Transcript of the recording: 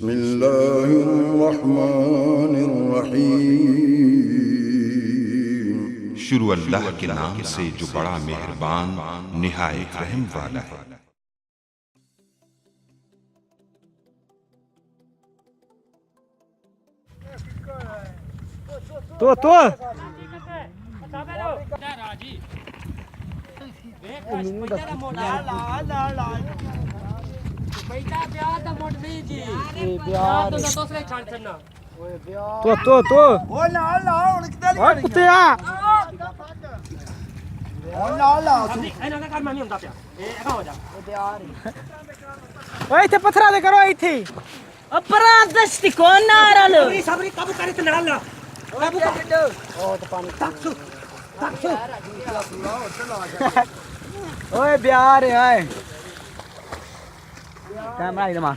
बिस्मिल्लाहिर्रहमानिर्रहीम। शुरू अल्लाह के नाम से जो बड़ा मेहरबान निहायत रहम वाला है। तो ਇੱਥੇ ਪੱਥਰਾਂ ਦੇ ਕਰੋ ਇੱਥੇ ਅਪਰਾਂ ਦਸਤੀ ਕੋ ਨਾਰਾ ਲੋ ਸਬਰੀ ਕਾਬੂ ਕਰੇ ਤੇ ਨਾਲ ਲਾ ਕਾਬੂ ਕਰ ਉਹ ਤਾਂ ਪਾਣੀ ਤੱਕੂ ਓਏ ਬਿਆਰ ਓਏ ਕੈਮਰਾ ਇਧਰ ਮਾਰ